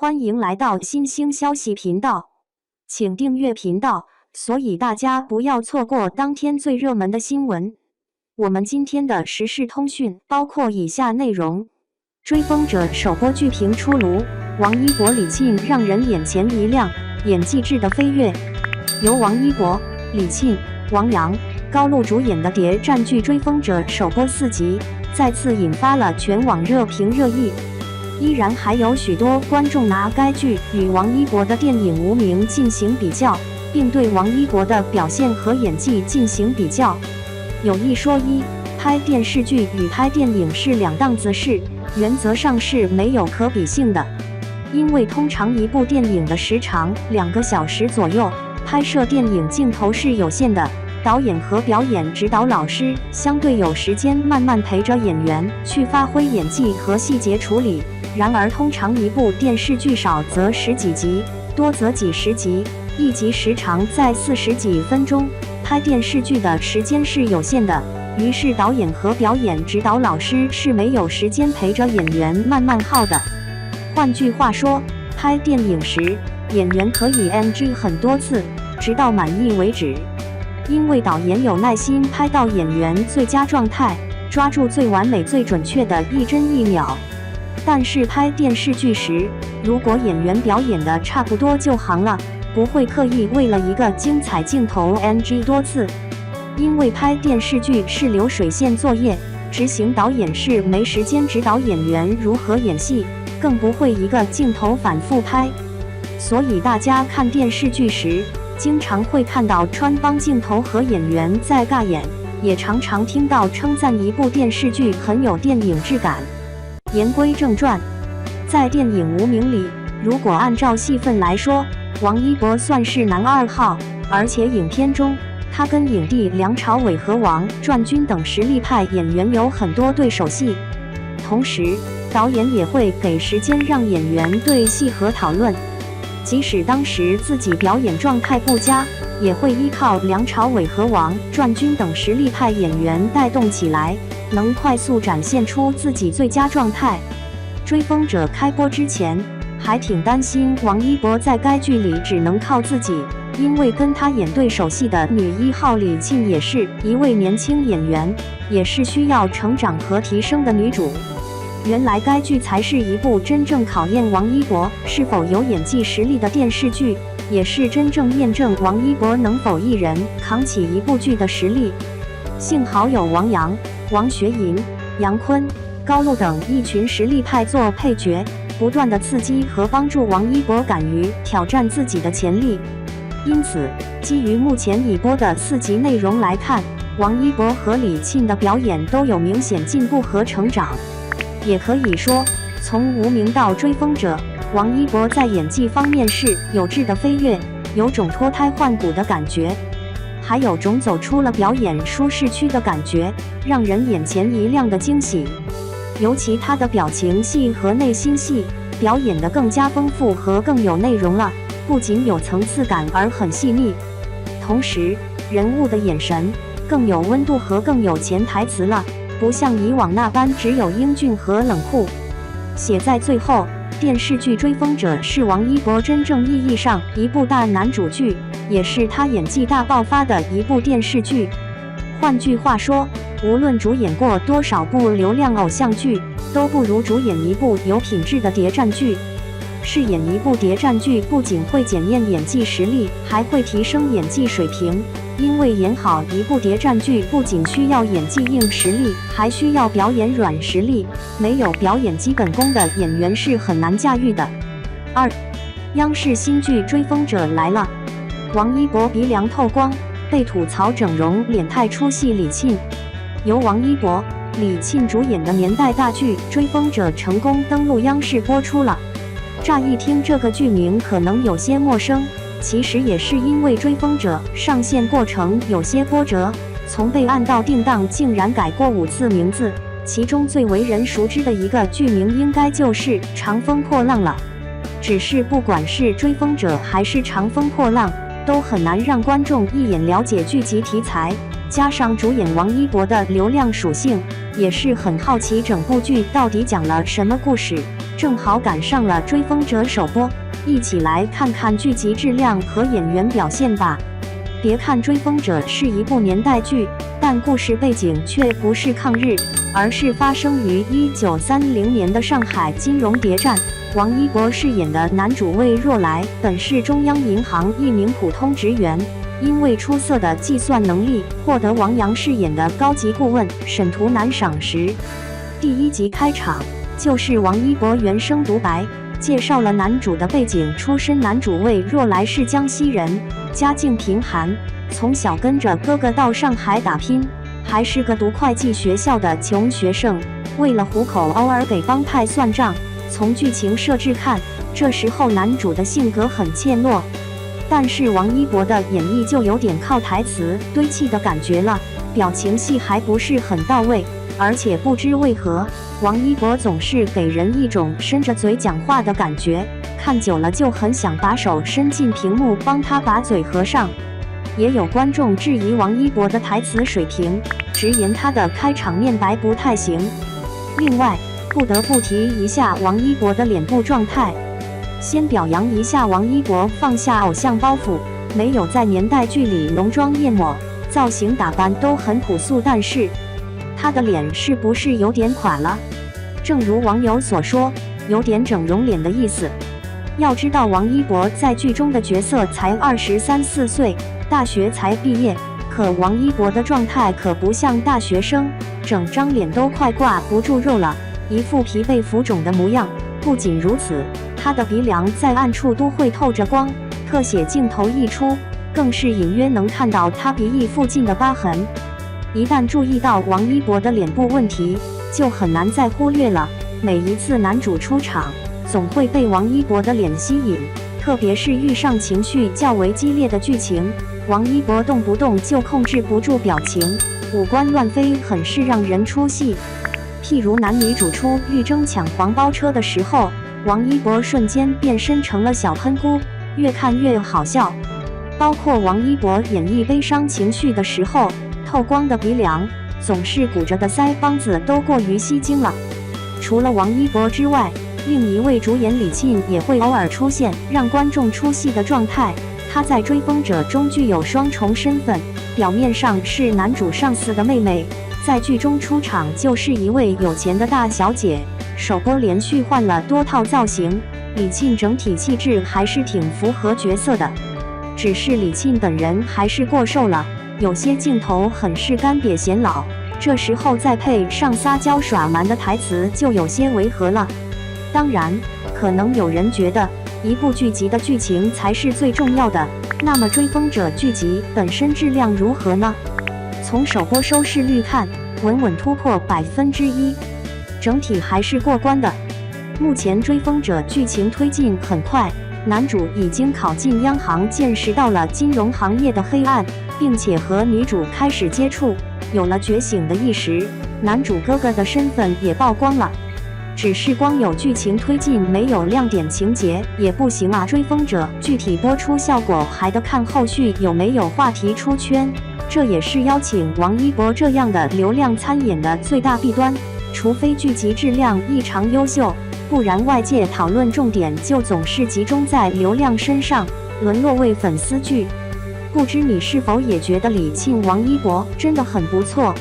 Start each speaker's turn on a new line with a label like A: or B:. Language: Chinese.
A: 欢迎来到新兴消息频道，请订阅频道，所以大家不要错过当天最热门的新闻。我们今天的时事通讯包括以下内容：追风者首播剧评出炉，王一博、李沁让人眼前一亮，演技质的飞跃。由王一博、李沁、王阳、高露主演的谍战剧《追风者》首播4集，再次引发了全网热评热议。依然还有许多观众拿该剧与王一博的电影《无名》进行比较，并对王一博的表现和演技进行比较。有一说一，拍电视剧与拍电影是两档子事，原则上是没有可比性的。因为通常一部电影的时长2个小时左右，拍摄电影镜头是有限的，导演和表演指导老师相对有时间慢慢陪着演员去发挥演技和细节处理。然而通常一部电视剧少则10几集，多则几十集，一集时长在40几分钟，拍电视剧的时间是有限的，于是导演和表演指导老师是没有时间陪着演员慢慢耗的。换句话说，拍电影时，演员可以 NG 很多次，直到满意为止。因为导演有耐心拍到演员最佳状态，抓住最完美最准确的一帧一秒。但是拍电视剧时，如果演员表演的差不多就行了，不会刻意为了一个精彩镜头 NG 多次。因为拍电视剧是流水线作业，执行导演是没时间指导演员如何演戏，更不会一个镜头反复拍。所以大家看电视剧时，经常会看到穿帮镜头和演员在尬演，也常常听到称赞一部电视剧很有电影质感。言归正传，在电影《无名》里，如果按照戏份来说，王一博算是男2号，而且影片中他跟影帝梁朝伟和王传君等实力派演员有很多对手戏。同时，导演也会给时间让演员对戏和讨论，即使当时自己表演状态不佳，也会依靠梁朝伟和王传君等实力派演员带动起来，能快速展现出自己最佳状态。追风者开播之前，还挺担心王一博在该剧里只能靠自己，因为跟他演对手戏的女1号李沁也是一位年轻演员，也是需要成长和提升的女主。原来该剧才是一部真正考验王一博是否有演技实力的电视剧，也是真正验证王一博能否一人扛起一部剧的实力。幸好有王阳、王学垠、杨坤、高露等一群实力派做配角，不断的刺激和帮助王一博敢于挑战自己的潜力。因此，基于目前已播的4集内容来看，王一博和李沁的表演都有明显进步和成长。也可以说，从无名到追风者，王一博在演技方面是有质的飞跃，有种脱胎换骨的感觉，还有种走出了表演舒适区的感觉，让人眼前一亮的惊喜。尤其他的表情戏和内心戏表演得更加丰富和更有内容了，不仅有层次感而很细腻，同时人物的眼神更有温度和更有潜台词了，不像以往那般只有英俊和冷酷。写在最后，电视剧《追风者》是王一博真正意义上一部大男主剧，也是他演技大爆发的一部电视剧。换句话说，无论主演过多少部流量偶像剧，都不如主演一部有品质的谍战剧。饰演一部谍战剧不仅会检验演技实力，还会提升演技水平。因为演好一部谍战剧不仅需要演技硬实力，还需要表演软实力，没有表演基本功的演员是很难驾驭的。2. 央视新剧《追风者》来了，王一博鼻梁透光，被吐槽整容脸太出戏李沁。由王一博、李沁主演的年代大剧《追风者》成功登陆央视播出了。乍一听这个剧名可能有些陌生，其实也是因为《追风者》上线过程有些波折，从备案到定档竟然改过5次名字，其中最为人熟知的一个剧名应该就是《长风破浪》了。只是不管是《追风者》还是《长风破浪》，都很难让观众一眼了解剧集题材，加上主演王一博的流量属性，也是很好奇整部剧到底讲了什么故事。正好赶上了追风者首播，一起来看看剧集质量和演员表现吧。别看追风者是一部年代剧，但故事背景却不是抗日，而是发生于1930年的上海金融谍战。王一博饰演的男主魏若来本是中央银行一名普通职员，因为出色的计算能力，获得王阳饰演的高级顾问沈图南赏识。第1集开场就是王一博原声独白，介绍了男主的背景出身。男主魏若来是江西人，家境贫寒，从小跟着哥哥到上海打拼，还是个读会计学校的穷学生，为了糊口偶尔给帮派算账。从剧情设置看，这时候男主的性格很怯懦，但是王一博的演绎就有点靠台词堆砌的感觉了，表情戏还不是很到位，而且不知为何，王一博总是给人一种伸着嘴讲话的感觉，看久了就很想把手伸进屏幕帮他把嘴合上。也有观众质疑王一博的台词水平，直言他的开场面白不太行。另外，不得不提一下王一博的脸部状态。先表扬一下王一博放下偶像包袱，没有在年代剧里浓妆艳抹，造型打扮都很朴素，但是他的脸是不是有点垮了？正如网友所说，有点整容脸的意思。要知道王一博在剧中的角色才23、24岁，大学才毕业，可王一博的状态可不像大学生，整张脸都快挂不住肉了，一副疲惫浮肿的模样。不仅如此，他的鼻梁在暗处都会透着光，特写镜头一出，更是隐约能看到他鼻翼附近的疤痕。一旦注意到王一博的脸部问题，就很难再忽略了。每一次男主出场，总会被王一博的脸吸引，特别是遇上情绪较为激烈的剧情，王一博动不动就控制不住表情，五官乱飞，很是让人出戏。譬如男女主出狱争抢黄包车的时候，王一博瞬间变身成了小喷菇，越看越好笑。包括王一博演绎悲伤情绪的时候，透光的鼻梁，总是鼓着的腮帮子都过于吸睛了。除了王一博之外，另一位主演李沁也会偶尔出现让观众出戏的状态。她在《追风者》中具有双重身份，表面上是男主上司的妹妹，在剧中出场就是一位有钱的大小姐。首播连续换了多套造型，李沁整体气质还是挺符合角色的。只是李沁本人还是过瘦了，有些镜头很是干瘪显老，这时候再配上撒娇耍蛮的台词就有些违和了。当然，可能有人觉得一部剧集的剧情才是最重要的，那么《追风者》剧集本身质量如何呢？从首播收视率看，稳稳突破1%，整体还是过关的。目前《追风者》剧情推进很快，男主已经考进央行，见识到了金融行业的黑暗，并且和女主开始接触，有了觉醒的意识。男主哥哥的身份也曝光了。只是光有剧情推进，没有亮点情节也不行啊！《追风者》具体播出效果还得看后续有没有话题出圈，这也是邀请王一博这样的流量参演的最大弊端。除非剧集质量异常优秀，不然外界讨论重点就总是集中在流量身上，沦落为粉丝剧。不知你是否也觉得李沁、王一博真的很不错？